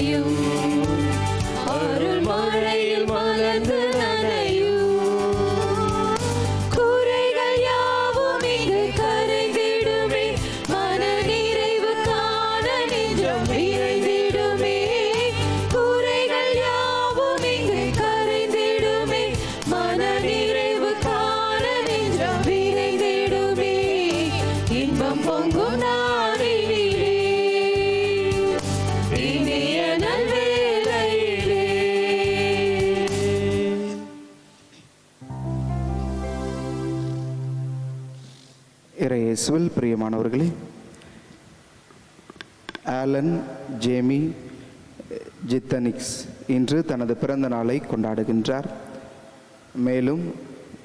நனையும், அருள் மழையில் மலர்ந்து நனையும். குறைகள் யாவும் இங்கு கரைந்திடுமே, மன நிறைவு காண நெஞ்சம் விரைந்திடுமே. குறைகள் யாவும் இங்கு கரைந்திடுமே, மன நிறைவு காண நெஞ்சம் விரைந்திடுமே. இன்பம் பொங்கும் நாளிலே, இனிய நல்வேளையிலே. இயேசுவில் பிரியமானவர்களே, ஆலன் ஜேமி ஜித்தனிக்ஸ் இன்று தனது பிறந்த நாளை கொண்டாடுகின்றார். மேலும்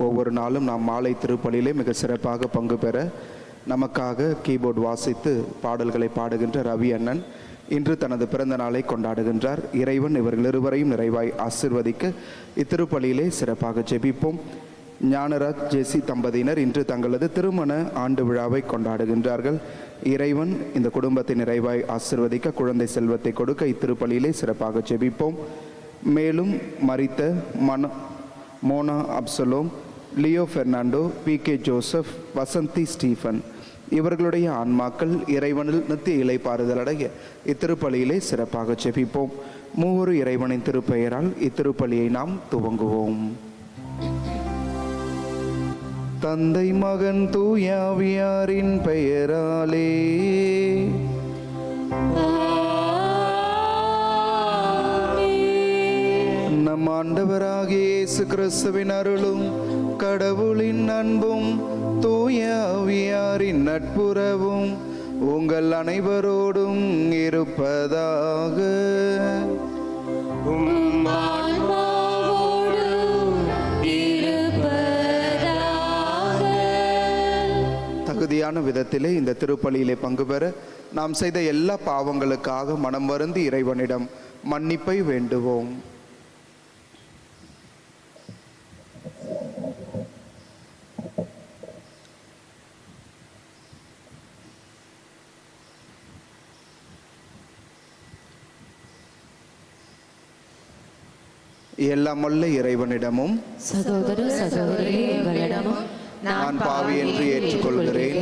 ஒவ்வொரு நாளும் நாம் மாலை திருப்பலியிலே மிக சிறப்பாக பங்கு பெற நமக்காக கீபோர்டு வாசித்து பாடல்களை பாடுகின்ற ரவி அண்ணன் இன்று தனது பிறந்த நாளை கொண்டாடுகின்றார். இறைவன் இவர்கள் இருவரையும் நிறைவாய் ஆசிர்வதிக்க இத்திருப்பலியிலே சிறப்பாக ஜெபிப்போம். ஞானராஜ் ஜெசி தம்பதியினர் இன்று தங்களது திருமண ஆண்டு விழாவை கொண்டாடுகின்றார்கள். இறைவன் இந்த குடும்பத்தை நிறைவாய் ஆசிர்வதிக்க குழந்தை செல்வத்தை கொடுக்க இத்திருப்பலியிலே சிறப்பாக ஜெபிப்போம். மேலும் மரித்த Mona Absalom, Leo Fernando, B K. Joseph, Vasanthi Stephen இவர்களுடைய ஆன்மாக்கள் இறைவனில் நித்திய இளைப்பாறுதலடைய இத்திருப்பலியிலே சிறப்பாக ஜெபிப்போம். மூவொரு இறைவனின் திருப்பெயரால் இத்திருப்பலியை நாம் துவங்குவோம். தந்தை மகன் தூயாவியாரின் பெயராலே. நம் ஆண்டவராகிய இயேசு கிறிஸ்துவின் அருளும் கடவுளின் அன்பும் தூயாவியாரின் நட்புறவும் உங்கள் அனைவரோடும் இருப்பதாக. தகுதியான விதத்திலே இந்த திருப்பலியிலே பங்கு பெற நாம் செய்த எல்லா பாவங்களுக்காக மனம் வருந்தி இறைவனிடம் மன்னிப்பை வேண்டுவோம். எல்லாமல்ல இறைவனிடமும் சகோதர சகோதரிகளிடமும் நான் பாவி என்று ஏற்றுக்கொள்கிறேன்.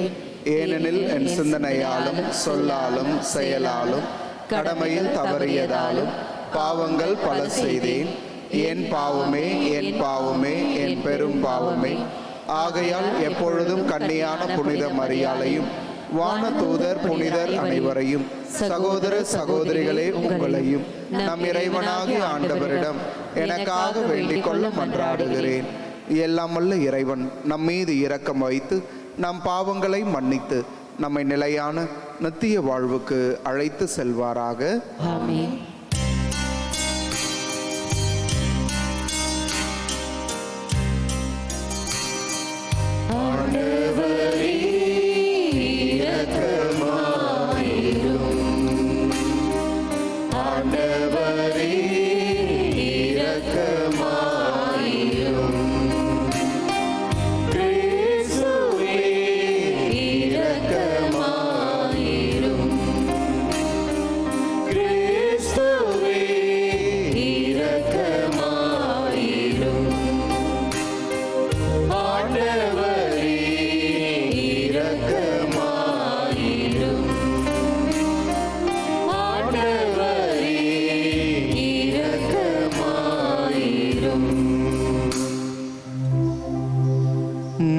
ஏனெனில் என் சிந்தனையாலும் சொல்லாலும் செயலாலும் கடமையில் தவறியதாலும் பாவங்கள் பல செய்தேன். என் பாவமே, என் பாவமே, என் பெரும் பாவமே. ஆகையால் எப்பொழுதும் கன்னியான புனித மரியாளையும் வான தூதர் புனிதர் அனைவரையும் சகோதர சகோதரிகளே உங்களையும் நம் இறைவனாகிய ஆண்டவரிடம் எனக்காக வேண்டிக் கொள்ள மன்றாடுகிறேன். எல்லாமல்ல இறைவன் நம் மீது இரக்கம் வைத்து நம் பாவங்களை மன்னித்து நம்மை நிலையான நித்திய வாழ்வுக்கு அழைத்து செல்வாராக. ஆமென்.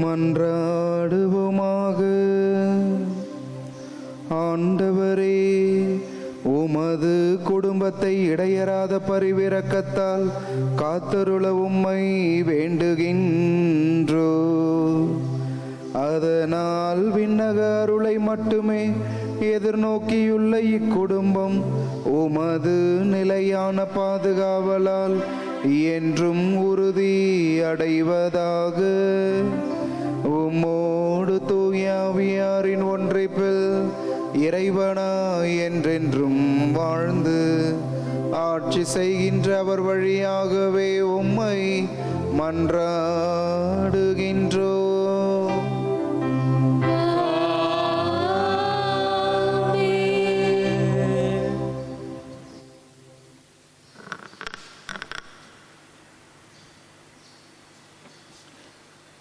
மன்றாடுவோமாக. ஆண்டவரே, உமது குடும்பத்தை இடையறாத பரிவிரக்கத்தால் காத்தருள உம்மை வேண்டுகின்றோ. அதனால் விண்ணக அருளை மட்டுமே எதிர்நோக்கியுள்ள இக்குடும்பம் உமது நிலையான பாதுகாவலால் என்றும் உறுதி அடைவதாக. உம்மோடு தூயாவியாரின் ஒன்றைப்பில் இறைவனா என்றென்றும் வாழ்ந்து ஆட்சி செய்கின்ற அவர் வழியாகவே உம்மை மன்றாடுகின்றோ.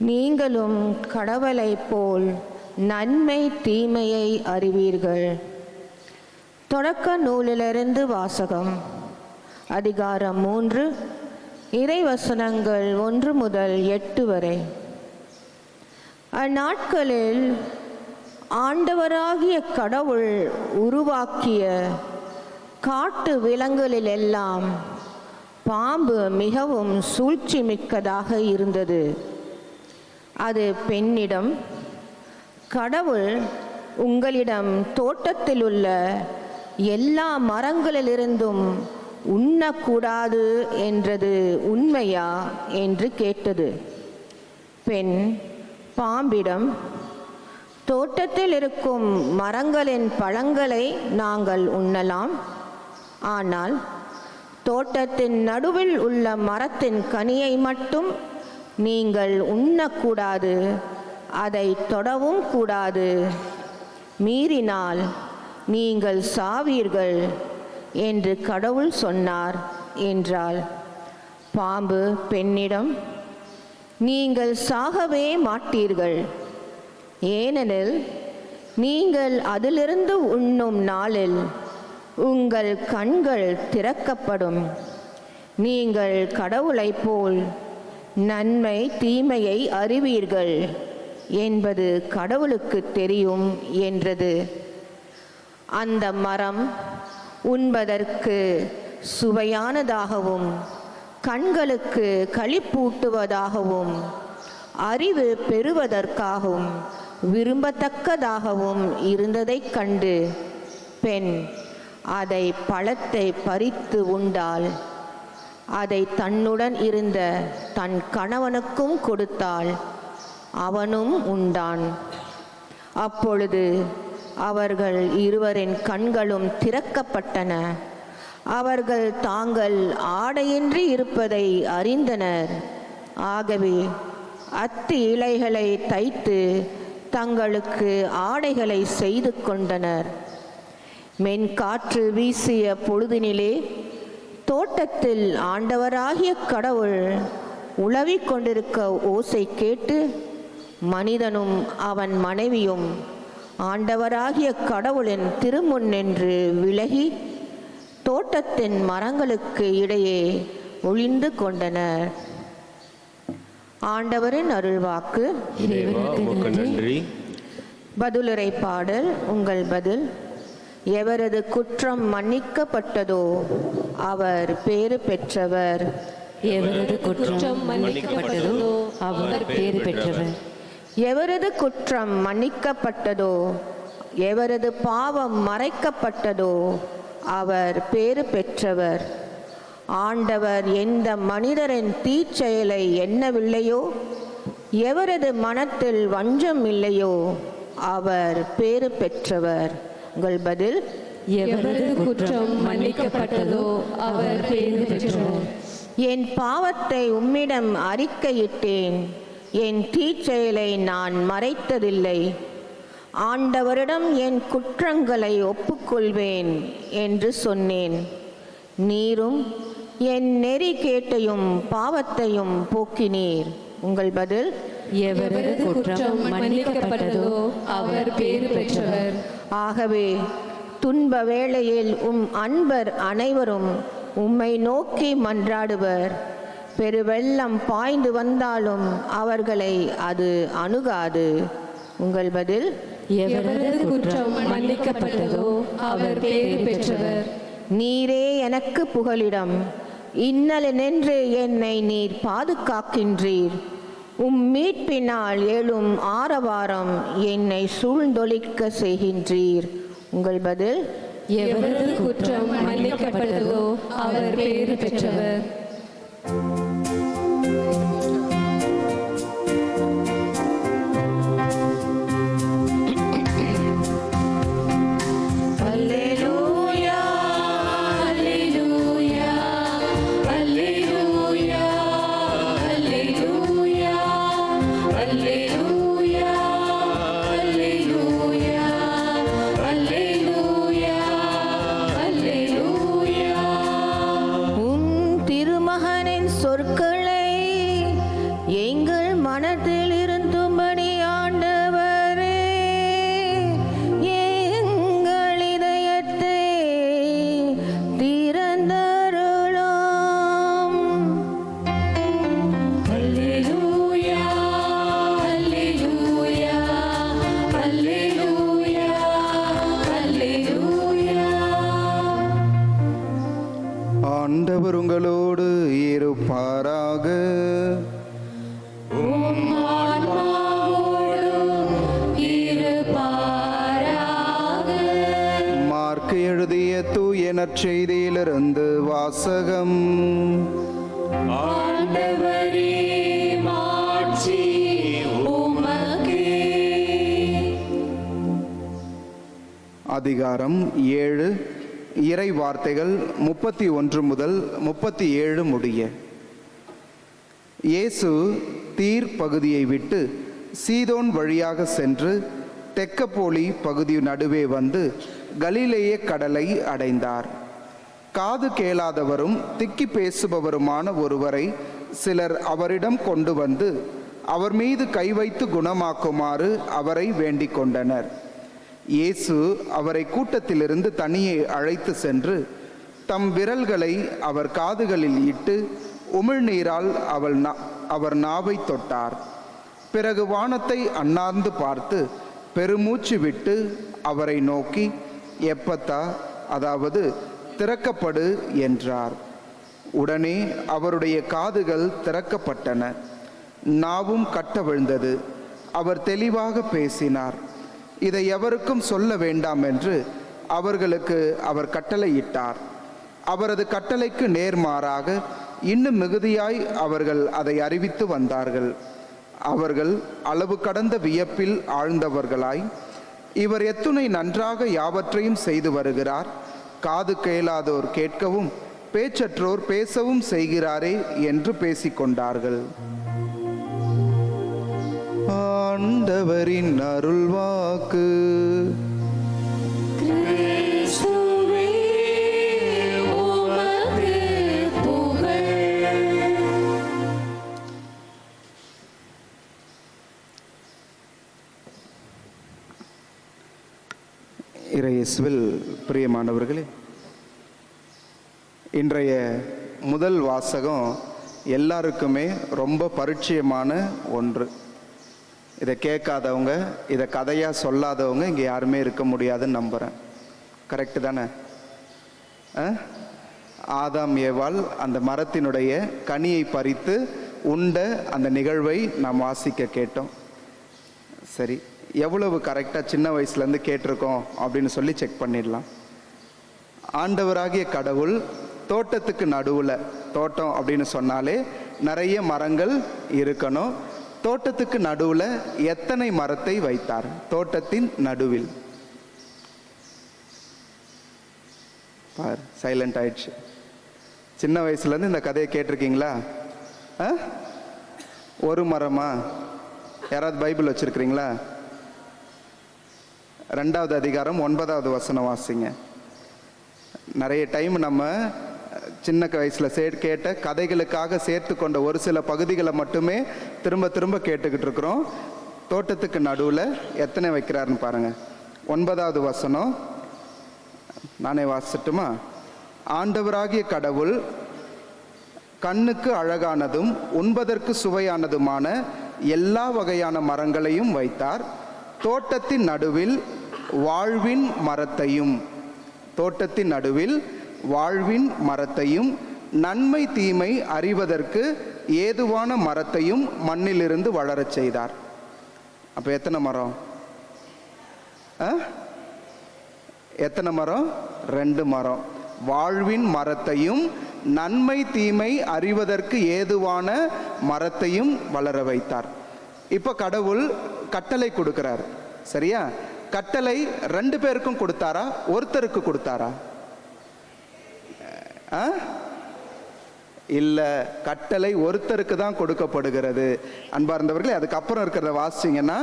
நீங்களும் கடவுளைப் போல் நன்மை தீமையை அறிவீர்கள். தொடக்க நூலிலிருந்து வாசகம். அதிகாரம் 3, இறைவசனங்கள் 1 முதல் 8 வரை. அந்நாட்களில் ஆண்டவராகிய கடவுள் உருவாக்கிய காட்டு விலங்குகளிலெல்லாம் பாம்பு மிகவும் சூழ்ச்சி மிக்கதாக இருந்தது. அது பெண்ணிடம், கடவுள் உங்களிடம் தோட்டத்தில் உள்ள எல்லா மரங்களிலிருந்தும் உண்ணக்கூடாது என்றது உண்மையா என்று கேட்டது. பெண் பாம்பிடம், தோட்டத்தில் இருக்கும் மரங்களின் பழங்களை நாங்கள் உண்ணலாம், ஆனால் தோட்டத்தின் நடுவில் உள்ள மரத்தின் கனியை மட்டும் நீங்கள் உண்ணக்கூடாது, அதை தொடவும் கூடாது, மீறினால் நீங்கள் சாவீர்கள் என்று கடவுள் சொன்னார் என்றாள். பாம்பு பெண்ணிடம், நீங்கள் சாகவே மாட்டீர்கள், ஏனெனில் நீங்கள் அதிலிருந்து உண்ணும் நாளில் உங்கள் கண்கள் திறக்கப்படும், நீங்கள் கடவுளைப் போல் நன்மை தீமையை அறிவீர்கள் என்பது கடவுளுக்கு தெரியும் என்றது. அந்த மரம் உண்பதற்கு சுவையானதாகவும் கண்களுக்கு களிப்பூட்டுவதாகவும் அறிவு பெறுவதற்காகவும் விரும்பத்தக்கதாகவும் இருந்ததைக் கண்டு பெண் அதை பழத்தை பறித்து உண்டாள். அதை தன்னுடன் இருந்த தன் கணவனுக்கும் கொடுத்தாள், அவனும் உண்டான். அப்பொழுது அவர்கள் இருவரின் கண்களும் திறக்கப்பட்டன, அவர்கள் தாங்கள் ஆடையின்றி இருப்பதை அறிந்தனர். ஆகவே அத்தி இலைகளை தைத்து தங்களுக்கு ஆடைகளை செய்து கொண்டனர். மென்காற்று வீசிய பொழுதினிலே தோட்டத்தில் ஆண்டவராகிய கடவுள் உலவிக் கொண்டிருக்க ஓசை கேட்டு மனிதனும் அவன் மனைவியும் ஆண்டவராகிய கடவுளின் திருமுன் நின்று விலகி தோட்டத்தின் மரங்களுக்கு இடையே ஒளிந்து கொண்டனர். ஆண்டவரின் அருள்வாக்கு. நன்றி. பதிலுரை பாடல். உங்கள் பதில். எவரது குற்றம் மன்னிக்கப்பட்டதோ அவர் பேறு பெற்றவர். எவரது குற்றம் மன்னிக்கப்பட்டதோ அவர் பேறு பெற்றவர். எவரது குற்றம் மன்னிக்கப்பட்டதோ, எவரது பாவம் மறைக்கப்பட்டதோ அவர் பேறு பெற்றவர். ஆண்டவர் எந்த மனிதரின் தீச்செயலை எண்ணவில்லையோ, எவரது மனத்தில் வஞ்சம் இல்லையோ அவர் பேறு பெற்றவர். உங்கள் பதில். எவரது குற்றம் மன்னிக்கப்பட்டதோ அவர் பேறு பெற்றவர். என் பாவத்தை உம்மிடம் அறிக்கையிட்டேன், என் தீச்செயலை நான் மறைத்ததில்லை. ஆண்டவரிடம் என் குற்றங்களை ஒப்புக்கொள்வேன் என்று சொன்னேன். நீரும் என் நெறி கேட்டையும் பாவத்தையும் போக்கினீர். உங்கள் பதில். எவரது குற்றம் மன்னிக்கப்பட்டதோ அவர் பேறு பெற்றவர். ஆகவே துன்ப வேளையில் அன்பர் அனைவரும் உம்மை நோக்கி மன்றாடுவர். பெருவெள்ளம் பாய்ந்து வந்தாலும் அவர்களை அது அணுகாது. உங்கள் பதில். எவரது குற்றம் மன்னிக்கப்பட்டதோ அவர் பேறு பெற்றவர். நீரே எனக்கு புகலிடம், இன்னலென்று என்னை நீர் பாதுகாக்கின்றீர். மீட்பினால் எழும் ஆரவாரம் என்னை சூழ்ந்தொழிக்க செய்கின்றீர். உங்கள் பதில். எவரது குற்றம் மன்னிக்கப்பட்டதோ அவர் பேறு பெற்றவர். சொற்களை எங்கள் மனதில் ஆண்டவர் உங்களோடு இருப்பாராக. மார்க்கு எழுதிய தூய நற்செய்தியிலிருந்து வாசகம். அதிகாரம் 7, இறை வார்த்தைகள் 31 முதல் 37 முடிய. இயேசு தீர் பகுதியை விட்டு சீதோன் வழியாக சென்று தெக்கப்போலி பகுதி நடுவே வந்து கலிலேய கடலை அடைந்தார். காது கேளாதவரும் திக்கி பேசுபவருமான ஒருவரை சிலர் அவரிடம் கொண்டு வந்து அவர் மீது கை வைத்து குணமாக்குமாறு அவரை வேண்டிக் கொண்டனர். இயேசு அவரை கூட்டத்திலிருந்து தனியே அழைத்து சென்று தம் விரல்களை அவர் காதுகளில் இட்டு உமிழ்நீரால் அவர் நாவை தொட்டார். பிறகு வானத்தை அண்ணாந்து பார்த்து பெருமூச்சு விட்டு அவரை நோக்கி எப்பத்தா, அதாவது திறக்கப்படு என்றார். உடனே அவருடைய காதுகள் திறக்கப்பட்டன, நாவும் கட்டவிழ்ந்தது. அவர் தெளிவாக பேசினார். இதை எவருக்கும் சொல்ல வேண்டாம் என்று அவர்களுக்கு அவர் கட்டளையிட்டார். அவரது கட்டளைக்கு நேர்மாறாக இன்னும் மிகுதியாய் அவர்கள் அதை அறிவித்து வந்தார்கள். அவர்கள் அளவு கடந்த வியப்பில் ஆழ்ந்தவர்களாய், இவர் எத்துணை நன்றாக யாவற்றையும் செய்து வருகிறார், காது கேளாதோர் கேட்கவும் பேச்சற்றோர் பேசவும் செய்கிறாரே என்று பேசிக்கொண்டார்கள். ஆண்டவரின் அருள்வாக்கு. இறையேசுவில் பிரியமானவர்களே, இன்றைய முதல் வாசகம் எல்லாருக்குமே ரொம்ப பரிச்சயமான ஒன்று. இதை கேட்காதவங்க, இதை கதையாக சொல்லாதவங்க இங்கே யாருமே இருக்க முடியாதுன்னு நம்புகிறேன். கரெக்டு தானே? ஆதாம் ஏவாள் அந்த மரத்தினுடைய கனியை பறித்து உண்ட அந்த நிகழ்வை நாம் வாசிக்க கேட்டோம். சரி, எவ்வளவு கரெக்டாக சின்ன வயசுலேருந்து கேட்டிருக்கோம் அப்படின்னு சொல்லி செக் பண்ணிடலாம். ஆண்டவராகிய கடவுள் தோட்டத்துக்கு நடுவில், தோட்டம் அப்படின்னு சொன்னாலே நிறைய மரங்கள் இருக்கணும். தோட்டத்துக்கு நடுவில் எத்தனை மரத்தை வைத்தார்? தோட்டத்தின் நடுவில். பார், சைலண்ட் ஆயிடுச்சு. சின்ன வயசுலேருந்து இந்த கதையை கேட்டிருக்கீங்களா? ஒரு மரமா? யாராவது பைபிள் வச்சிருக்கிறீங்களா? 2வது அதிகாரம் 9வது வசனம் வாசிங்க. நிறைய டைம் நம்ம சின்ன வயசில் கேட்ட கதைகளுக்காக சேர்த்து கொண்ட ஒரு சில பகுதிகளை மட்டுமே திரும்ப திரும்ப கேட்டுக்கிட்டு இருக்கிறோம். தோட்டத்துக்கு நடுவில் எத்தனை வைக்கிறாருன்னு பாருங்க. 9வது வசனம் நானே வாசிட்டுமா? ஆண்டவராகிய கடவுள் கண்ணுக்கு அழகானதும் உண்பதற்கு சுவையானதுமான எல்லா வகையான மரங்களையும் வைத்தார். தோட்டத்தின் நடுவில் வாழ்வின் மரத்தையும், தோட்டத்தின் நடுவில் வாழ்வின் மரத்தையும் நன்மை தீமை அறிவதற்கு ஏதுவான மரத்தையும் மண்ணிலிருந்து வளரச் செய்தார். அப்போ எத்தனை மரம்? எத்தனை மரம்? 2 மரம். வாழ்வின் மரத்தையும் நன்மை தீமை அறிவதற்கு ஏதுவான மரத்தையும் வளர வைத்தார். இப்போ கடவுள் கட்டளை கொடுக்கிறார், சரியா? கட்டளை 2 பேருக்கும் கொடுத்தாரா, ஒருத்தருக்கு கொடுத்தாரா? இல்லை, கட்டளை ஒருத்தருக்கு தான் கொடுக்கப்படுகிறது. அன்பார்ந்தவர்களே, அதுக்கப்புறம் இருக்கிறத வாசிச்சிங்கன்னா,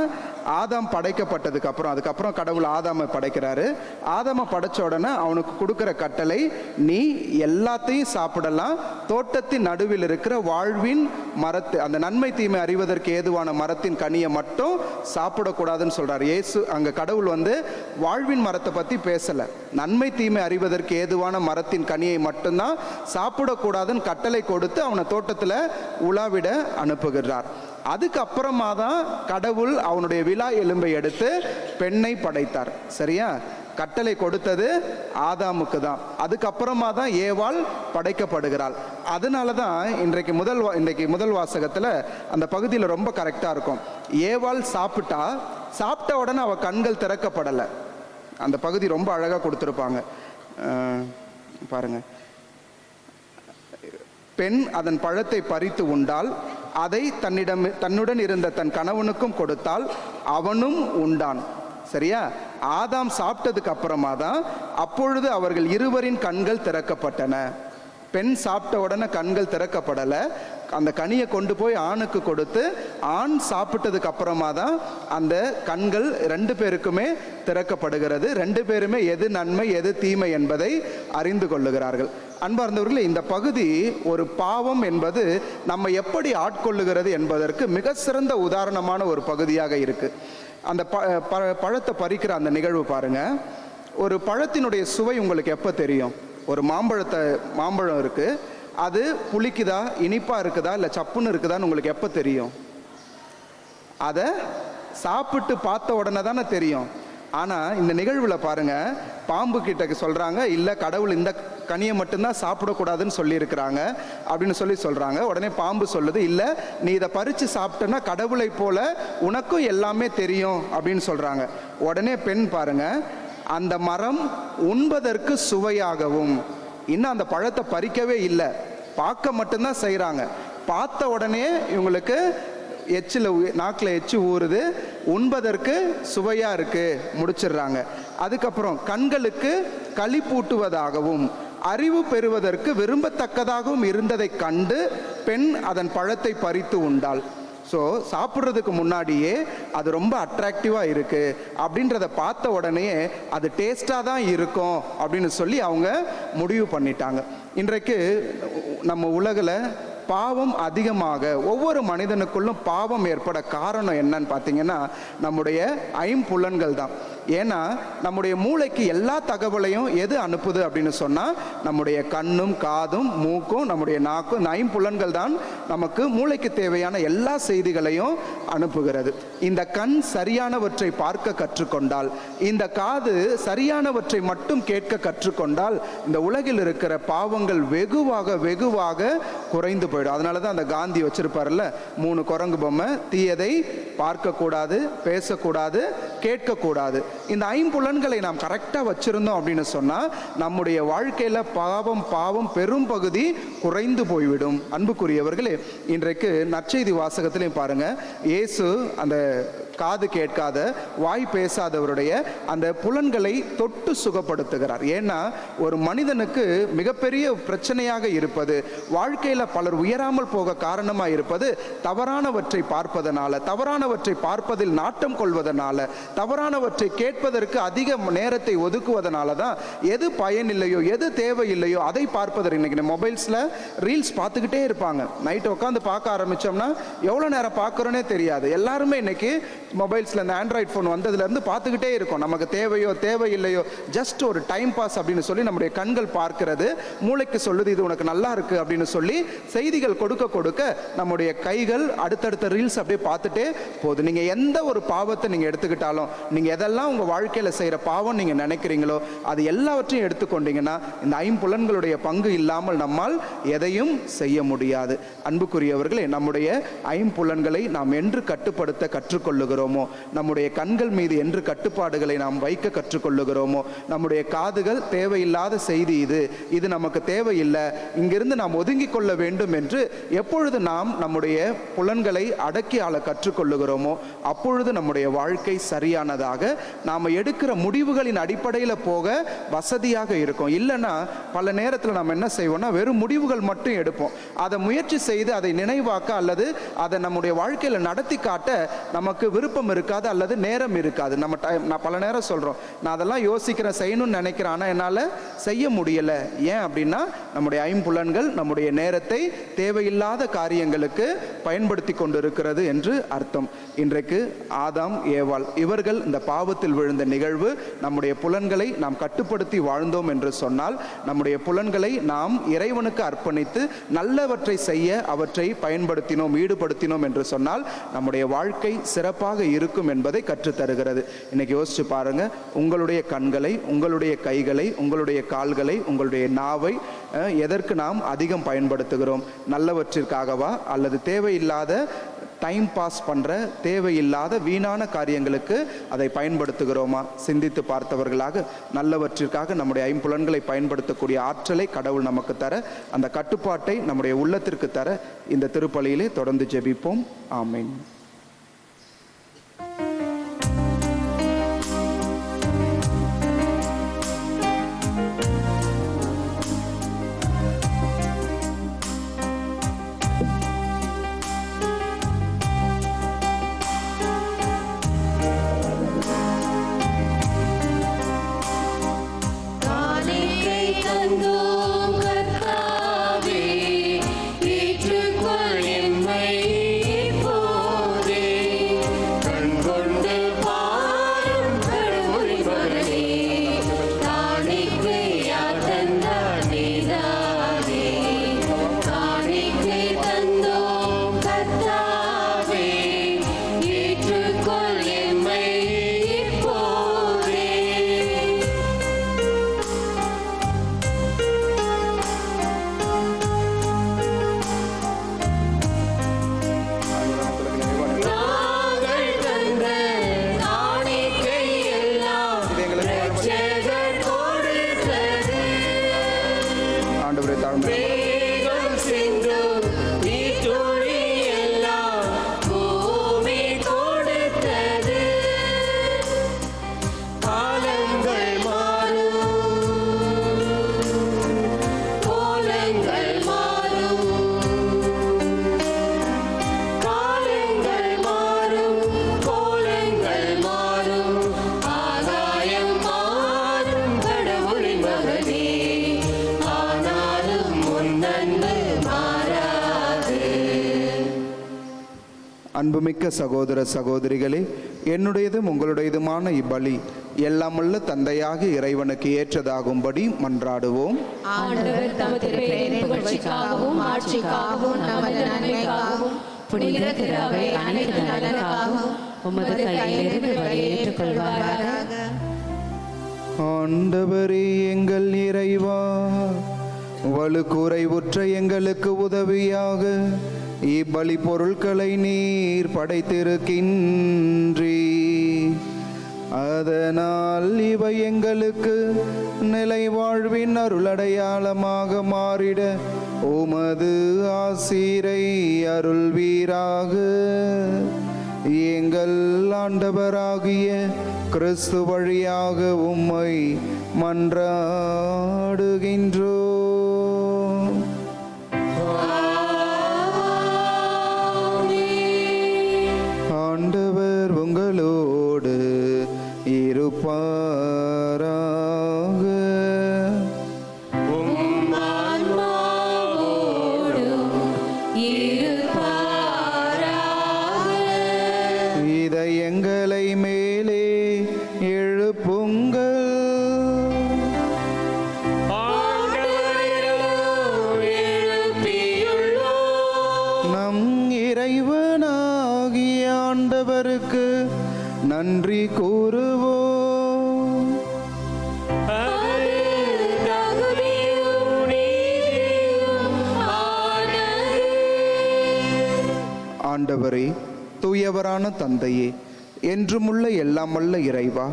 ஆதாம் படைக்கப்பட்டதுக்கு அப்புறம், அதுக்கப்புறம் கடவுள் ஆதாமை படைக்கிறாரு. ஆதாமை படைச்ச உடனே அவனுக்கு கொடுக்குற கட்டளை, நீ எல்லாத்தையும் சாப்பிடலாம், தோட்டத்தின் நடுவில் இருக்கிற வாழ்வின் மரத்து, அந்த நன்மை தீமை அறிவதற்கு ஏதுவான மரத்தின் கனியை மட்டும் சாப்பிடக்கூடாதுன்னு சொல்றாரு. இயேசு அங்கே கடவுள் வாழ்வின் மரத்தை பற்றி பேசலை, நன்மை தீமை அறிவதற்கு ஏதுவான மரத்தின் கனியை மட்டும்தான் சாப்பிடக்கூடாதுன்னு கட்டளை கொடுத்து அவனை தோட்டத்தில் உலாவிட அனுப்புகிறார். அதுக்கப்புறமா தான் கடவுள் அவனுடைய விலா எலும்பை எடுத்து பெண்ணை படைத்தார், சரியா? கட்டளை கொடுத்தது ஆதாமுக்கு தான். அதுக்கப்புறமா தான் ஏவாள் படைக்கப்படுகிறாள். அதனால தான் இன்றைக்கு முதல் வாசகத்தில் அந்த பகுதியில் ரொம்ப கரெக்டாக இருக்கும். ஏவாள் சாப்பிட்ட உடனே அவள் கண்கள் திறக்கப்படலை. அந்த பகுதி ரொம்ப அழகாக கொடுத்துருப்பாங்க பாருங்க. பெண் அதன் பழத்தை பறித்து உண்டால், அதை தன்னுடன் இருந்த தன் கணவனுக்கும் கொடுத்தால், அவனும் உண்டான். சரியா? ஆதாம் சாப்பிட்டதுக்கு அப்புறமா தான் அப்பொழுது அவர்கள் இருவரின் கண்கள் திறக்கப்பட்டன. பெண் சாப்பிட்ட உடனே கண்கள் திறக்கப்படலை. அந்த கனியை கொண்டு போய் ஆணுக்கு கொடுத்து, ஆண் சாப்பிட்டதுக்கு அப்புறமா தான் அந்த கண்கள் 2 பேருக்குமே திறக்கப்படுகிறது. 2 பேருமே எது நன்மை எது தீமை என்பதை அறிந்து கொள்ளுகிறார்கள். அன்பார்ந்தவர்களே, இந்த பகுதி ஒரு பாவம் என்பது நம்ம எப்படி ஆட்கொள்ளுகிறது என்பதற்கு மிக சிறந்த உதாரணமான ஒரு பகுதியாக இருக்கு. அந்த பழத்தை பறிக்கிற அந்த நிகழ்வு பாருங்க. ஒரு பழத்தினுடைய சுவை உங்களுக்கு எப்போ தெரியும்? ஒரு மாம்பழம் இருக்கு, அது புளிக்குதா, இனிப்பா இருக்குதா, இல்லை சப்புன்னு இருக்குதான்னு உங்களுக்கு எப்போ தெரியும்? அதை சாப்பிட்டு பார்த்த உடனே தானே தெரியும். ஆனால் இந்த நிகழ்வில் பாருங்க, பாம்பு கிட்ட சொல்றாங்க, இல்லை கடவுள் இந்த கனியை மட்டும்தான் சாப்பிடக்கூடாதுன்னு சொல்லியிருக்கிறாங்க அப்படின்னு சொல்றாங்க. உடனே பாம்பு சொல்லுது, இல்லை நீ இதை பறித்து சாப்பிட்டேன்னா கடவுளை போல உனக்கும் எல்லாமே தெரியும் அப்படின்னு சொல்றாங்க. உடனே பெண் பாருங்க, அந்த மரம் உண்பதற்கு சுவையாகவும், இன்னும் அந்த பழத்தை பறிக்கவே இல்லை, பார்க்க மட்டும்தான் செய்கிறாங்க. பார்த்த உடனே இவங்களுக்கு நாக்கில் எச்சு ஊறுது, உண்பதற்கு சுவையாக இருக்கு, முடிச்சிடுறாங்க. அதுக்கப்புறம் கண்களுக்கு களிப்பூட்டுவதாகவும் அறிவு பெறுவதற்கு விரும்பத்தக்கதாகவும் இருந்ததை கண்டு பெண் அதன் பழத்தை பறித்து உண்டாள். ஸோ சாப்பிட்றதுக்கு முன்னாடியே அது ரொம்ப அட்ராக்டிவாக இருக்குது அப்படின்றத பார்த்த உடனே அது டேஸ்டாக தான் இருக்கும் அப்படின்னு சொல்லி அவங்க முடிவு பண்ணிட்டாங்க. இன்றைக்கு நம்ம உலகில் பாவம் அதிகமாக, ஒவ்வொரு மனிதனுக்குள்ளும் பாவம் ஏற்பட காரணம் என்னன்னு பார்த்தீங்கன்னா நம்முடைய ஐம்புலன்கள் தான். ஏன்னா நம்முடைய மூளைக்கு எல்லா தகவலையும் எது அனுப்புது அப்படின்னு சொன்னால் நம்முடைய கண்ணும் காதும் மூக்கும் நம்முடைய நாக்கும், ஐம்புலன்கள் தான் நமக்கு மூளைக்கு தேவையான எல்லா செய்திகளையும் அனுப்புகிறது. இந்த கண் சரியானவற்றை பார்க்க கற்றுக்கொண்டால், இந்த காது சரியானவற்றை மட்டும் கேட்க கற்றுக்கொண்டால், இந்த உலகில் இருக்கிற பாவங்கள் வெகுவாக குறைந்து போயிடும். அதனால தான் அந்த காந்தி வச்சிருப்பார்ல 3 குரங்கு பொம்மை, தீயதை பார்க்கக்கூடாது, பேசக்கூடாது, கேட்கக்கூடாது. இந்த ஐம்புலன்களை நாம் கரெக்டாக வச்சிருந்தோம் அப்படின்னு சொன்னால் நம்முடைய வாழ்க்கையில் பாவம் பெரும் பகுதி குறைந்து போய்விடும். அன்புக்குரியவர்களே, இன்றைக்கு நற்செய்தி வாசகத்திலையும் பாருங்க, இயேசு அந்த காது கேட்காத வாய் பேசாதவருடைய அந்த புலன்களை தொட்டு சுகப்படுத்துகிறார். ஏன்னா ஒரு மனிதனுக்கு மிகப்பெரிய பிரச்சனையாக இருப்பது, வாழ்க்கையில் பலர் உயராமல் போக காரணமாக இருப்பது தவறானவற்றை பார்ப்பதனால, தவறானவற்றை பார்ப்பதில் நாட்டம் கொள்வதனால, தவறானவற்றை கேட்பதற்கு அதிக நேரத்தை ஒதுக்குவதனால தான். எது பயனில்லையோ எது தேவையில்லையோ அதை பார்ப்பதற்கு, இன்னைக்கு மொபைல்ஸில் ரீல்ஸ் பார்த்துக்கிட்டே இருப்பாங்க. நைட்டு உட்காந்து பார்க்க ஆரம்பித்தோம்னா எவ்வளோ நேரம் பார்க்குறோன்னே தெரியாது. எல்லாருமே இன்னைக்கு மொபைல்ஸில் இந்த ஆண்ட்ராய்ட் ஃபோன் வந்ததுலேருந்து பார்த்துக்கிட்டே இருக்கும். நமக்கு தேவையில்லையோ ஜஸ்ட் ஒரு டைம் பாஸ் அப்படின்னு சொல்லி நம்முடைய கண்கள் பார்க்கிறது, மூளைக்கு சொல்லுது இது உனக்கு நல்லா இருக்கு அப்படின்னு சொல்லி செய்திகள் கொடுக்க நம்முடைய கைகள் அடுத்தடுத்த ரீல்ஸ் அப்படியே பார்த்துட்டே போகுது. நீங்கள் எந்த ஒரு பாவத்தை நீங்கள் எடுத்துக்கிட்டாலும், நீங்கள் எதெல்லாம் உங்கள் வாழ்க்கையில் செய்கிற பாவம் நீங்கள் நினைக்கிறீங்களோ அது எல்லாவற்றையும் எடுத்துக்கொண்டீங்கன்னா இந்த ஐம்புலன்களுடைய பங்கு இல்லாமல் நம்மால் எதையும் செய்ய முடியாது. அன்புக்குரியவர்களே, நம்முடைய ஐம்புலன்களை நாம் என்று கட்டுப்படுத்த கற்றுக்கொள்ளுகிறோமோ, நம்முடைய கண்கள் மீது என்று கட்டுப்பாடுகளை நாம் வைக்க கற்றுக்கொள்ளுகிறோமோ, நம்முடைய காதுகள் தேவையில்லாத செய்தி இது நமக்கு தேவையில்லை, இங்கிருந்து நாம் ஒதுங்கிக் கொள்ள வேண்டும் என்று எப்பொழுது நாம் நம்முடைய புலன்களை அடக்கி ஆள கற்றுக்கொள்ளுகிறோமோ அப்பொழுது நம்முடைய வாழ்க்கை சரியானதாக, நாம் எடுக்கிற முடிவுகளின் அடிப்படையில் போக வசதியாக இருக்கும். இல்லைன்னா பல நேரத்தில் நம்ம என்ன செய்வோம்னா வெறும் முடிவுகள் மட்டும் எடுப்போம். அதை முயற்சி செய்து அதை நினைவாக்க அல்லது அதை நம்முடைய வாழ்க்கையில் நடத்தி காட்ட நமக்கு விருப்பம் இருக்காது அல்லது நேரம் இருக்காது. நான் பல நேரம் சொல்கிறோம், நான் அதெல்லாம் யோசிக்கிறேன், செய்யணும்னு நினைக்கிறேன், ஆனால் என்னால் செய்ய முடியலை. ஏன் அப்படின்னா நம்முடைய ஐம்புலன்கள் நம்முடைய நேரத்தை தேவையில்லாத காரியங்களுக்கு பயன்படுத்தி கொண்டிருக்கிறது என்று அர்த்தம். இன்றைக்கு ஆதாம் ஏவாள் இவர்கள் இந்த பாவத்தில் விழுந்த நிகழ்வு, நம்முடைய புலன்களை நாம் கட்டுப்படுத்தி வாழ்ந்தோம் என்று சொன்னால், நம்முடைய புலன்களை நாம் இறைவனுக்கு அர்ப்பணித்து நல்லவற்றை செய்ய அவற்றை பயன்படுத்தினோம், ஈடுபடுத்தினோம் என்று சொன்னால் நம்முடைய வாழ்க்கை சிறப்பாக இருக்கும் என்பதை கற்றுத்தருகிறது. இன்னைக்கு யோசிச்சு பாருங்க, உங்களுடைய கண்களை, உங்களுடைய கைகளை, உங்களுடைய கால்களை, உங்களுடைய நாவை எதற்கு நாம் அதிகம் பயன்படுத்துகிறோம்? நல்லவற்றிற்காகவா, அல்லது தேவையில்லாத டைம் பாஸ் பண்ணுற தேவையில்லாத வீணான காரியங்களுக்கு அதை பயன்படுத்துகிறோமா? சிந்தித்து பார்த்தவர்களாக நல்லவற்றிற்காக நம்முடைய ஐம்புலன்களை பயன்படுத்தக்கூடிய ஆற்றலை கடவுள் நமக்கு தர, அந்த கட்டுப்பாட்டை நம்முடைய உள்ளத்திற்கு தர இந்த திருப்பலியிலே தொடர்ந்து ஜெபிப்போம். ஆமென். அன்புமிக்க சகோதர சகோதரிகளே, என்னுடையதும் உங்களுடையதுமான இப்பலி எல்லாமல்ல தந்தையாக இறைவனுக்கு ஏற்றதாகும்படி மன்றாடுவோம். ஆண்டவர் தமது பெயரின் புகழ்ச்சிக்காகவும் ஆட்சிக்காகவும் நமது நன்மைக்காகவும் புனித திருவை அனைத்து நலனுக்காகவும் உமது கையிலிருந்து ஏற்றுக்கொள்வாராக. ஆண்டவரே எங்கள் இறைவா, வலுக்குறைவுற்ற எங்களுக்கு உதவியாக இப்பலி பொருட்களை நீர் படைத்திருக்கின்றீ. அதனால் இவை எங்களுக்கு நிலை வாழ்வின் அருளடையாளமாக மாறிட உமது ஆசீரை அருள்வீராக. எங்கள் ஆண்டவராகிய கிறிஸ்து வழியாக உம்மை மன்றாடுகின்றோ. ஆண்டவர் உங்களோடு இருப்பாராக. இதயங்களை மேலே எழுப்புங்கள். நம் இறைவனாகிய ஆண்டவருக்கு நன்றி கூறுவோம். ஆண்டவரே, தூயவரான தந்தையே, என்றுமுள்ள எல்லாமல்ல இறைவா,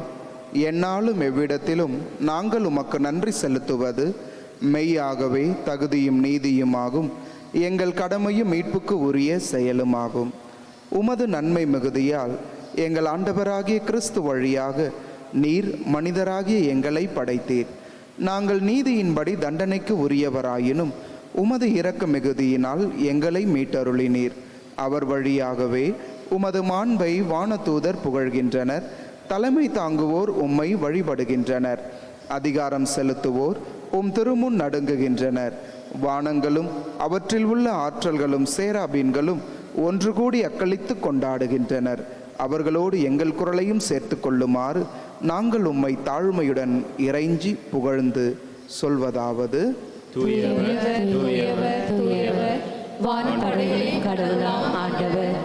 எந்நாளும் எவ்விடத்திலும் நாங்கள் உமக்கு நன்றி செலுத்துவது மெய்யாகவே தகுதியும் நீதியுமாகும். எங்கள் கடமையும் மீட்புக்கு உரிய செயலுமாகும். உமது நன்மை மிகுதியால் எங்கள் ஆண்டவராகிய கிறிஸ்து வழியாக நீர் மனிதராகிய எங்களை படைத்தீர். நாங்கள் நீதியின்படி தண்டனைக்கு உரியவராயினும் உமது இரக்க மிகுதியினால் எங்களை மீட்டருளினீர். அவர் வழியாகவே உமது மாண்பை வானதூதர் புகழ்கின்றனர். தலைமை தாங்குவோர் உம்மை வழிபடுகின்றனர். அதிகாரம் செலுத்துவோர் உம் திருமுன் நடுங்குகின்றனர். வானங்களும் அவற்றில் உள்ள ஆற்றல்களும் சேராபீன்களும் ஒன்று கூடி அக்களித்து கொண்டாடுகின்றனர். அவர்களோடு எங்கள் குரலையும் சேர்த்து கொள்ளுமாறு நாங்கள் உம்மை தாழ்மையுடன் இறைஞ்சி புகழ்ந்து சொல்வதாவது: தூயவர், தூயவர், தூயவர், வான்படைகளின் கடவுளாம் ஆண்டவர்.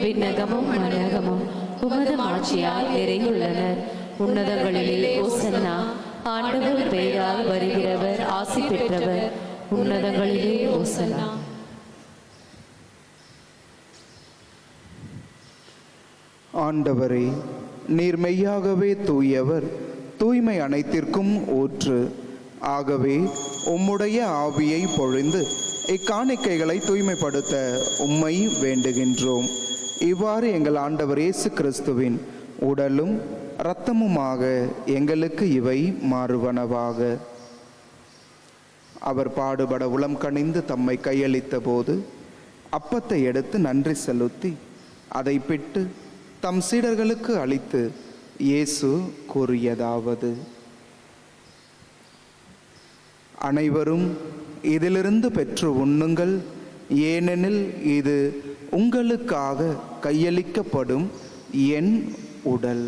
விண்ணகமும் மண்ணகமும் உமது மாட்சியால் நிறைந்துள்ளனர். உன்னதங்களிலே ஓசன்னா. ஆண்டவர் பெயரால் வருகிறவர் ஆசி பெற்றவர். உன்னதங்களிலே ஓசன்னா. ஆண்டவரே, நீர் மெய்யாகவே தூயவர், தூய்மை அனைத்திற்கும் ஊற்று. ஆகவே உம்முடைய ஆவியை பொழிந்து இக்காணிக்கைகளை தூய்மைப்படுத்த உம்மை வேண்டுகின்றோம். இவ்வாறு எங்கள் ஆண்டவர் இயேசு கிறிஸ்துவின் உடலும் இரத்தமுமாக எங்களுக்கு இவை மாறுவனவாக. அவர் பாடுபட உளம் கனிந்து தம்மை கையளித்த போது அப்பத்தை எடுத்து நன்றி செலுத்தி அதை பிட்டு தம் சீடர்களுக்கு அளித்து இயேசு கூறியதாவது: அனைவரும் இதிலிருந்து பெற்று உண்ணுங்கள், ஏனெனில் இது உங்களுக்காக கையளிக்கப்படும் என் உடல்.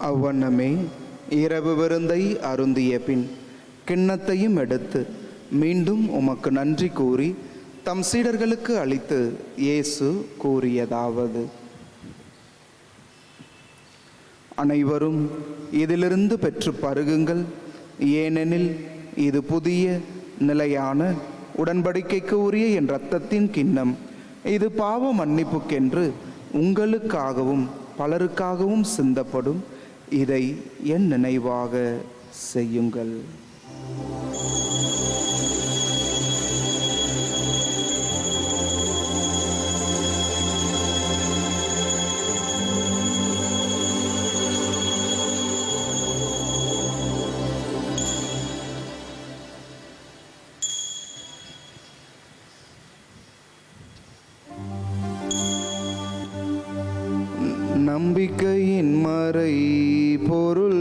அவ்வண்ணமே இரவு விருந்தை அருந்திய பின் கிண்ணத்தையும் எடுத்து மீண்டும் உமக்கு நன்றி கூறி தம் சீடர்களுக்கு அளித்து இயேசு கூறியதாவது: அனைவரும் இதிலிருந்து பெற்று பருகுங்கள், ஏனெனில் இது புதிய நிலையான உடன்படிக்கைக்கு உரிய என் இரத்தத்தின் கிண்ணம். இது பாவ மன்னிப்புக்கென்று உங்களுக்காகவும் பலருக்காகவும் சிந்தப்படும். இதை என் நினைவாக செய்யுங்கள். நம்பிக்கையின் மறை பொருள்.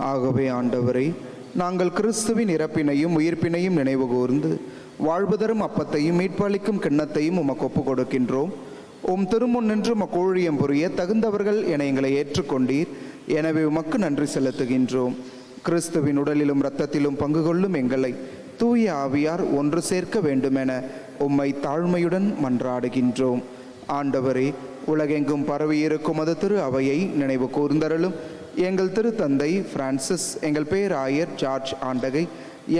ஆகவே ஆண்டவரை, நாங்கள் கிறிஸ்துவின் இறப்பினையும் உயிர்ப்பினையும் நினைவு கூர்ந்து வாழ்வு தரும் அப்பத்தையும் மீட்பளிக்கும் கிண்ணத்தையும் உமக்கு ஒப்புக் கொடுக்கின்றோம். உம் திருமுன் நின்று உமக்கு ஊழியம் புரிய தகுந்தவர்கள் என எங்களை ஏற்றுக்கொண்டீர். எனவே உமக்கு நன்றி செலுத்துகின்றோம். கிறிஸ்துவின் உடலிலும் இரத்தத்திலும் பங்கு கொள்ளும் எங்களை தூய ஆவியார் ஒன்று சேர்க்க வேண்டுமென உம்மை தாழ்மையுடன் மன்றாடுகின்றோம். ஆண்டவரே, உலகெங்கும் பரவியிருக்கும் அது திரு அவையை நினைவு கூர்ந்தருளும். எங்கள் திருத்தந்தை பிரான்சிஸ், எங்கள் பேராயர் ஜார்ஜ் ஆண்டகை,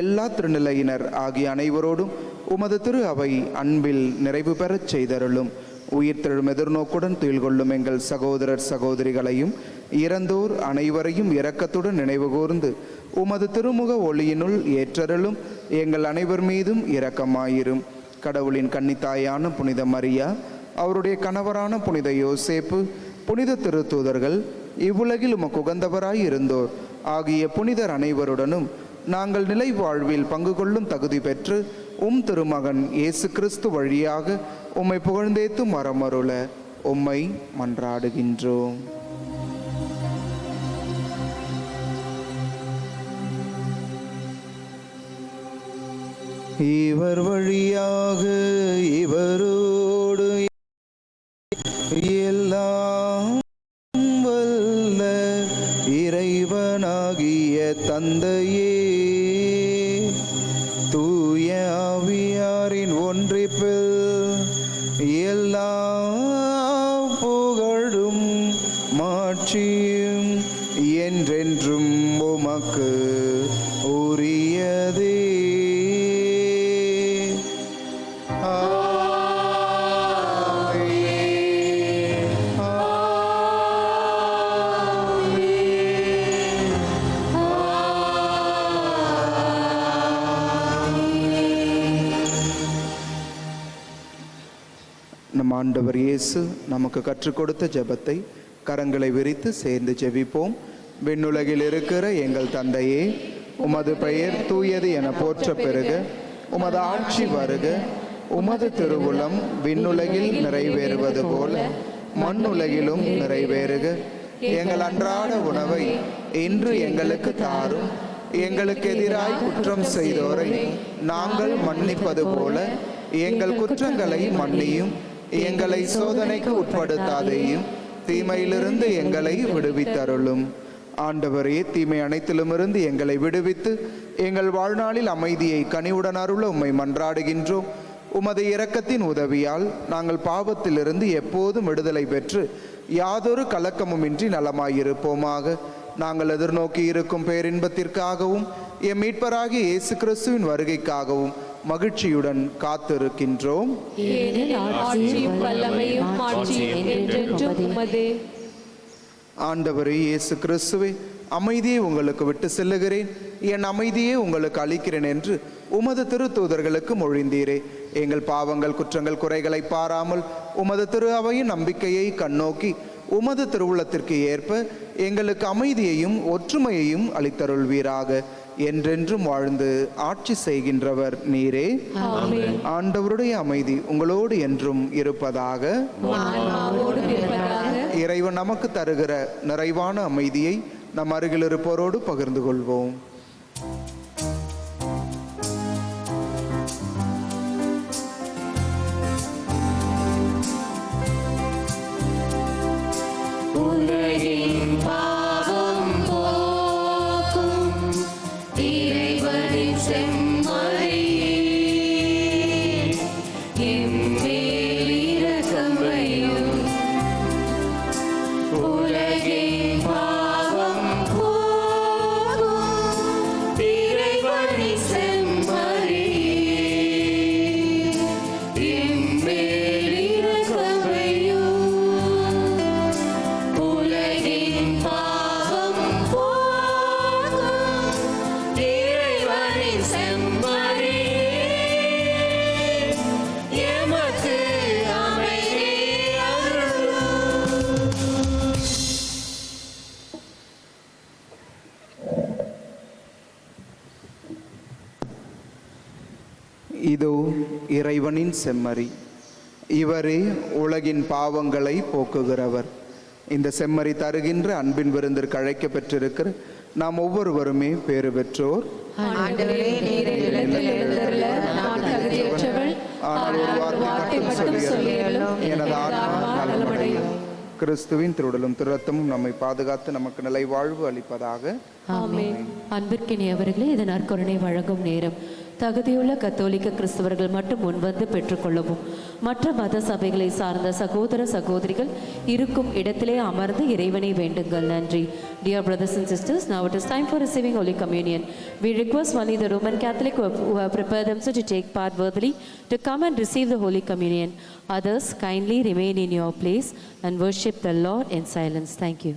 எல்லா திருநிலையினர் ஆகிய அனைவரோடும் உமது திரு அவை அன்பில் நிறைவு பெறச் செய்தருளும். உயிர்த்தெழும் எதிர்நோக்குடன் துயில் கொள்ளும் எங்கள் சகோதரர் சகோதரிகளையும் இறந்தோர் அனைவரையும் இரக்கத்துடன் நினைவு கூர்ந்து உமது திருமுக ஒளியினுள் ஏற்றருளும். எங்கள் அனைவர் மீதும் இரக்கமாயிரும். கடவுளின் கன்னித்தாயான புனித மரியா, அவருடைய கணவரான புனித யோசேப்பு, புனித திருத்தூதர்கள், இவ்வுலகில் உமக்கு உகந்தவராய் இருந்தோர் ஆகிய புனிதர் அனைவருடனும் நாங்கள் நிலை வாழ்வில் பங்கு கொள்ளும் தகுதி பெற்று உம் திருமகன் இயேசு கிறிஸ்து வழியாக உம்மை புகழ்ந்தேத்தும் மரமருள உம்மை மன்றாடுகின்றோம். இவர் வழியாக இவரோடு எல்லாம் வல்ல இறைவனாகிய தந்தையே, தூய ஆவியாரின் ஒன்றிப்பில் எல்லா புகழும் மாட்சியும் என்றென்றும் உமக்கு உரியதே. ஆண்டவர் இயேசு நமக்கு கற்றுக் கொடுத்த ஜெபத்தை கரங்களை விரித்து சேர்ந்து ஜெபிப்போம். விண்ணுலகில் இருக்கிற எங்கள் தந்தையே, உமது பெயர் தூயது என போற்ற பெறுக. உமது ஆட்சி வருக. உமது திருவுளம் விண்ணுலகில் நிறைவேறுவது போல மண்ணுலகிலும் நிறைவேறுக. எங்கள் அன்றாட உணவை இன்று எங்களுக்கு தாரும். எங்களுக்கு எதிராய் குற்றம் செய்தோரை நாங்கள் மன்னிப்பது போல எங்கள் குற்றங்களை மன்னியும். எங்களை சோதனைக்கு உட்படுத்தாதேயும், தீமையிலிருந்து எங்களை விடுவித்தருளும். ஆண்டவரே, தீமை அனைத்திலுமிருந்து எங்களை விடுவித்து எங்கள் வாழ்நாளில் அமைதியை கனிவுடன் அருள உம்மை மன்றாடுகின்றோம். உமது இரக்கத்தின் உதவியால் நாங்கள் பாவத்திலிருந்து எப்போதும் விடுதலை பெற்று யாதொரு கலக்கமுமின்றி நலமாயிருப்போமாக. நாங்கள் எதிர்நோக்கி இருக்கும் பேரின்பத்திற்காகவும் எம் மீட்பராகிய இயேசு கிறிஸ்துவின் வருகைக்காகவும் மகிழ்ச்சியுடன் காத்திருக்கின்றோம். ஆண்டவரே இயேசு கிறிஸ்துவே, அமைதியை உங்களுக்கு விட்டு செல்லுகிறேன், என் அமைதியை உங்களுக்கு அளிக்கிறேன் என்று உமது திருத்தூதர்களுக்கு மொழிந்தீரே. எங்கள் பாவங்கள் குற்றங்கள் குறைகளை பாராமல் உமது திரு அவையின் நம்பிக்கையை கண்ணோக்கி உமது திருவுளத்திற்கு ஏற்ப எங்களுக்கு அமைதியையும் ஒற்றுமையையும் அளித்தருள்வீராக. என்றென்றும் வாழ்ந்து ஆட்சி செய்கின்றவர் நீரே. ஆண்டவருடைய அமைதி உங்களோடு என்றும் இருப்பதாக. இறைவன் நமக்கு தருகிற நிறைவான அமைதியை நம் அருகில் இருப்போரோடு பகிர்ந்து கொள்வோம். இதோ இறைவனின் செம்மறி, இவரே உலகின் பாவங்களை போக்குகிறவர். இந்த செம்மறி தருகின்ற அன்பின் விருந்திற்கு அழைக்க பெற்றிருக்கிற நாம் ஒவ்வொருவருமே பேறு பெற்றோர். ஆனால் ஒரு வார்த்தை மட்டும் சொல்லியருளும், எனது ஆன்மா நலமடையும். கிறிஸ்துவின் திருடலும் திருரத்தமும் நம்மை பாதுகாத்து நமக்கு நிலை வாழ்வு அளிப்பதாக. ஆமென். அன்பிற்கினியவர்களே, இது நற்கருணை வழங்கும் நேரம். தகுதியுள்ள கத்தோலிக்க கிறிஸ்தவர்கள் மட்டும் முன்வந்து பெற்றுக்கொள்ளவும். மற்ற மத சபைகளை சார்ந்த சகோதர சகோதரிகள் இருக்கும் இடத்திலே அமர்ந்து இறைவனை வேண்டுங்கள். நன்றி. Dear brothers and sisters, now it is time for receiving Holy Communion. We request only the Roman Catholic who have prepared themselves to take part worthily to come and receive the Holy Communion. Others, kindly remain in your place and worship the Lord in silence. Thank you.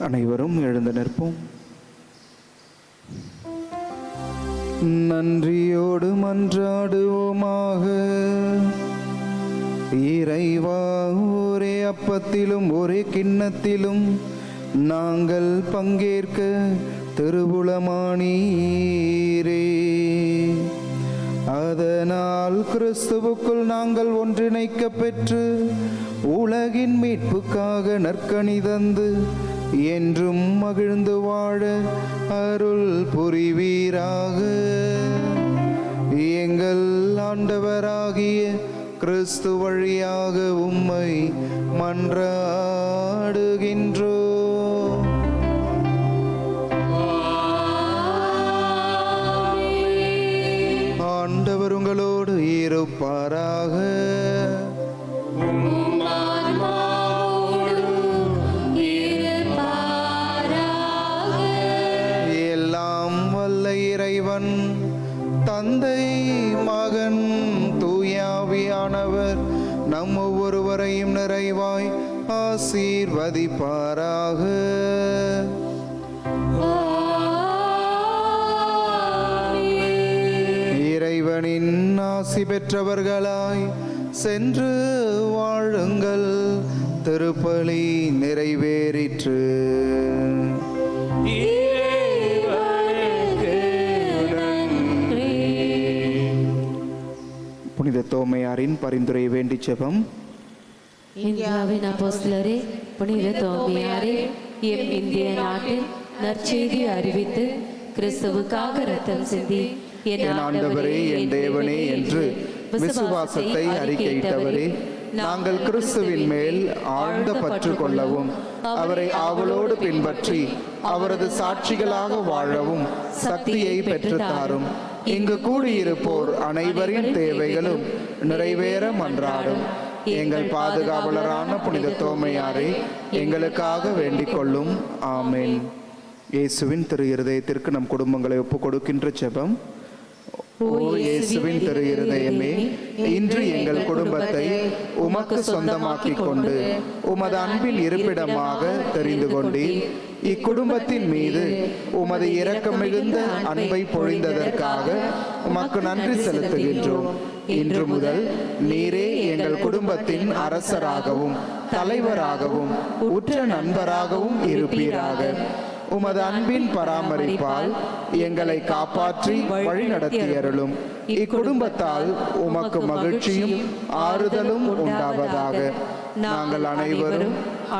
அனைவரும் எழுந்து நிற்போம். நன்றியோடு மன்றாடுவோமாக. இறைவா, ஒரே அப்பத்திலும் ஒரே கிண்ணத்திலும் நாங்கள் பங்கேற்க திருவுளமானீரே. அதனால் கிறிஸ்துவுக்குள் நாங்கள் ஒன்றிணைக்க பெற்று உலகின் மீட்புக்காக நற்கனி தந்து என்றும் மகிழ்ந்து வாழ அருள் புரிவீராக. எங்கள் ஆண்டவராகிய கிறிஸ்து வழியாக உம்மை மன்றாடுகின்றோ. ஆண்டவர் உங்களோடு இருப்பாராக. எல்லாம் வல்ல இறைவன் தந்தை, மகன், தூயாவியானவர் நம் ஒவ்வொருவரையும் நிறைவாய் ஆசீர்வதிப்பாராக. இறைவனின் ஆசி பெற்றவர்களாய் சென்று வாழுங்கள். திருப்பலி நிறைவேறிற்று. புனித தோமையாரின் பரிந்துரை வேண்டி ஜெபம். இந்தியாவின் அப்போஸ்தலரே, புனித தோமையாரே, எம் இந்திய நாட்டில் நற்செய்தி அறிவித்து கிறிஸ்துவுக்காக ரத்தம் சிந்தி என் ஆண்டவரே, என் தேவனே என்று விசுவாசத்தை அறிக்கையிட்டவரே, நாங்கள் கிறிஸ்துவின் மேல் ஆழ்ந்த பற்று கொள்ளவும் அவரை ஆவலோடு பின்பற்றி அவரது சாட்சிகளாக வாழவும் சக்தியை பெற்றுத்தாரும். இங்கு கூடியிருப்போர் அனைவரின் தேவைகளும் நிறைவேற மன்றாடும் எங்கள் பாதுகாவலரான புனித தோமையாரை எங்களுக்காக வேண்டிக் கொள்ளும். ஆமென். இயேசுவின் திரு இருதயத்திற்கு நம் குடும்பங்களை ஒப்புக் கொடுக்கின்ற ஜெபம். ஓ இயேசுவின் திரு இருதயமே, இன்று எங்கள் குடும்பத்தை உமக்கு சொந்தமாக்கிக் கொண்டு உமது அன்பின் இருப்பிடமாக தெரிந்து கொண்டீர். இக்குடும்பத்தின் மீது உமது இரக்கம் மிகுந்த அன்பை பொழிந்ததற்காக உமக்கு நன்றி செலுத்துகின்றோம். இன்று முதல் நீரே எங்கள் குடும்பத்தின் அரசராகவும் தலைவராகவும் உற்ற நண்பராகவும் இருப்பீராக. உமது அன்பின் பராமரிப்பால் எங்களை காப்பாற்றி வழிநடத்தியருளும். இக்குடும்பத்தால் உமக்கு மகிழ்ச்சியும் ஆறுதலும் உண்டாவதாக. நாங்கள் அனைவரும்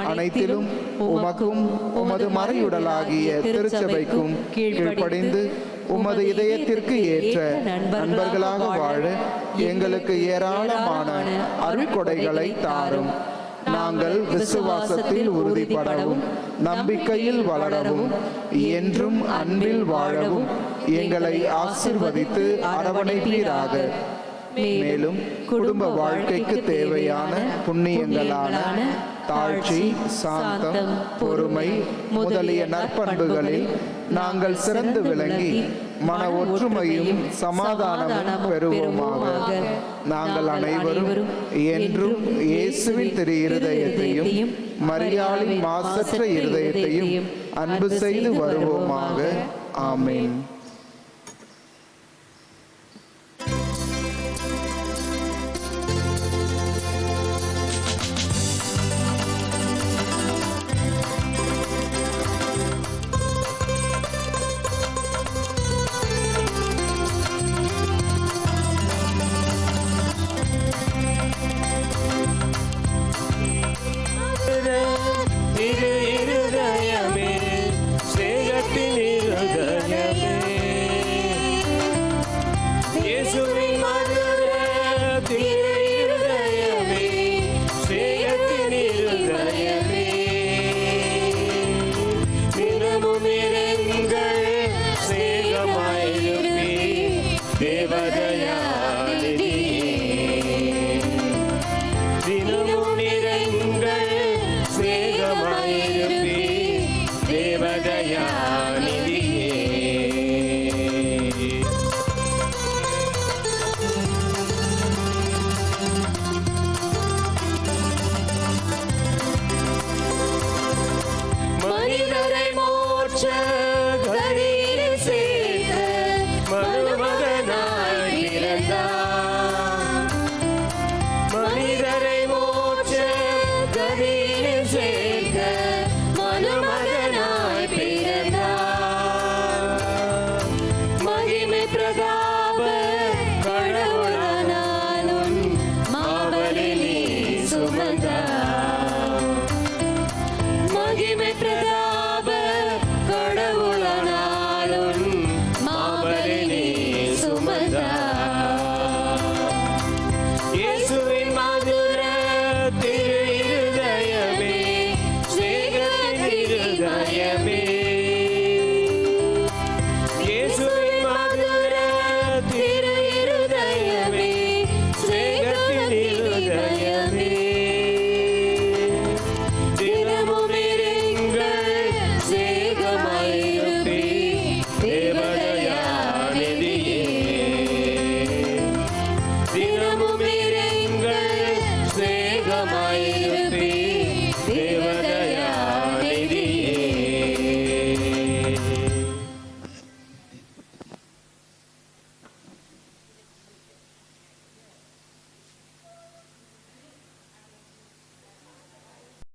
அனைத்திலும் உமக்கும் உமது மறையுடலாகிய திருச்சபைக்கும் கீழ்ப்படிந்து உமது இதயத்திற்கு ஏற்ற நண்பர்களாக வாழ எங்களுக்கு ஏராளமான அருட்கொடைகளை தாரும். நாங்கள் விசுவாசத்தில் உறுதிப்படவும் நம்பிக்கையில் வளரவும் என்றும் அன்பில் வாழவும் எங்களை ஆசீர்வதித்து அரவணைப்பீராக. மேலும் குடும்ப வாழ்க்கைக்கு தேவையான புண்ணியங்களான தாழ்ச்சி, சாந்தம், பொறுமை முதலிய நற்பண்புகளில் நாங்கள் சிறந்து விளங்கி மன ஒற்றுமையும் சமாதானமும் பெறுவோமாக. நாங்கள் அனைவரும் என்றும் இயேசுவின் திரு இருதயத்தையும் மரியாளின் மாசற்ற இருதயத்தையும் அன்பு செய்து வருவோமாக. ஆமென். ஜெய